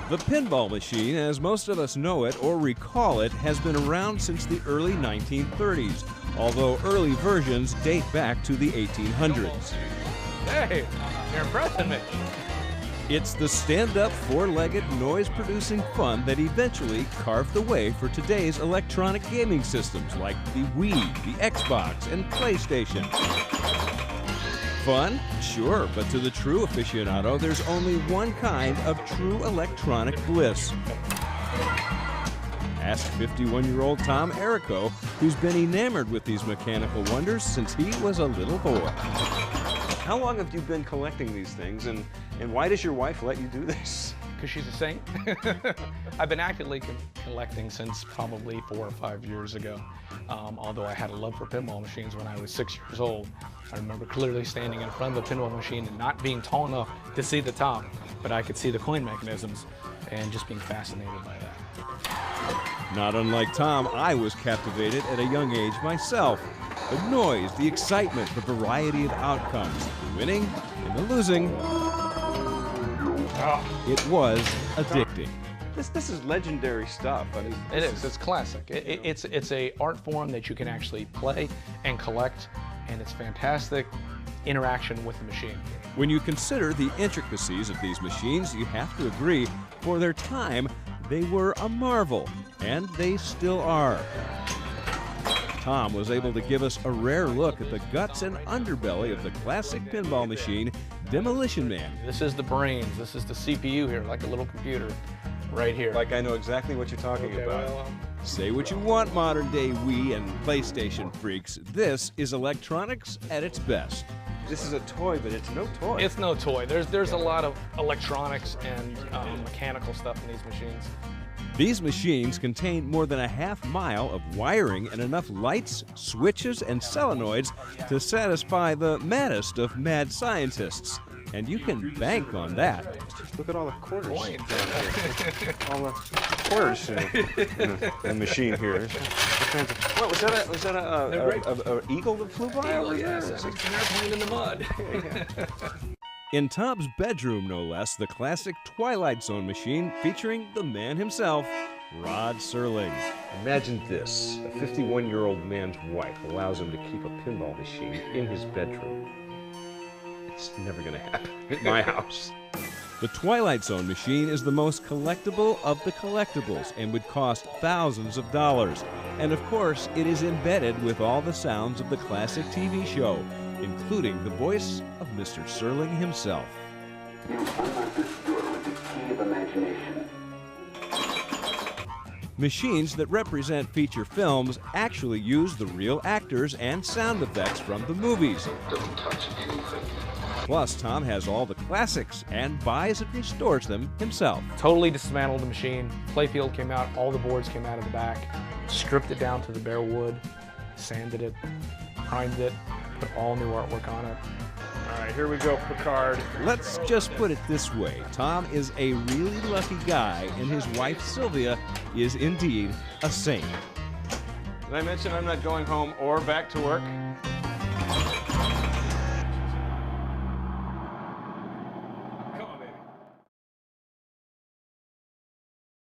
The pinball machine, as most of us know it or recall it, has been around since the early 1930s, although early versions date back to the 1800s. Hey, you're impressing me. It's the stand-up, four-legged, noise-producing fun that eventually carved the way for today's electronic gaming systems like the Wii, the Xbox, and PlayStation. Fun? Sure, but to the true aficionado, there's only one kind of true electronic bliss. Ask 51-year-old Tom Errico, who's been enamored with these mechanical wonders since he was a little boy. How long have you been collecting these things, and why does your wife let you do this? Because she's a saint. I've been actively collecting since probably 4 or 5 years ago. Although I had a love for pinball machines when I was 6 years old. I remember clearly standing in front of the pinball machine and not being tall enough to see the top, but I could see the coin mechanisms and just being fascinated by that. Not unlike Tom, I was captivated at a young age myself. The noise, the excitement, the variety of outcomes, the winning and the losing. It was addicting. This is legendary stuff. I mean, it is. It's classic. It's a art form that you can actually play and collect, and it's fantastic interaction with the machine. When you consider the intricacies of these machines, you have to agree, for their time, they were a marvel, and they still are. Tom was able to give us a rare look at the guts and underbelly of the classic pinball machine, Demolition Man. This is the brains. This is the CPU here, like a little computer right here. Like I know exactly what you're talking about. Well, say what you want, modern-day Wii and PlayStation freaks. This is electronics at its best. This is a toy, but it's no toy. It's no toy. There's a lot of electronics and mechanical stuff in these machines. These machines contain more than a half-mile of wiring and enough lights, switches, and solenoids to satisfy the maddest of mad scientists. And you can bank on that. Look at all the quarters. All the quarters in the machine here. What was that? Was that a eagle that flew by? Oh yes, it's an airplane in the mud. In Tom's bedroom, no less, the classic Twilight Zone machine featuring the man himself, Rod Serling. Imagine this: a 51-year-old man's wife allows him to keep a pinball machine in his bedroom. It's never going to happen at my house. The Twilight Zone machine is the most collectible of the collectibles and would cost thousands of dollars. And of course, it is embedded with all the sounds of the classic TV show, including the voice of Mr. Serling himself. Machines that represent feature films actually use the real actors and sound effects from the movies. Plus, Tom has all the classics and buys and restores them himself. Totally dismantled the machine. Playfield came out, all the boards came out of the back, stripped it down to the bare wood, sanded it, primed it, put all new artwork on it. All right, here we go, Picard. Let's just put it this way. Tom is a really lucky guy, and his wife, Sylvia, is indeed a saint. Did I mention I'm not going home or back to work?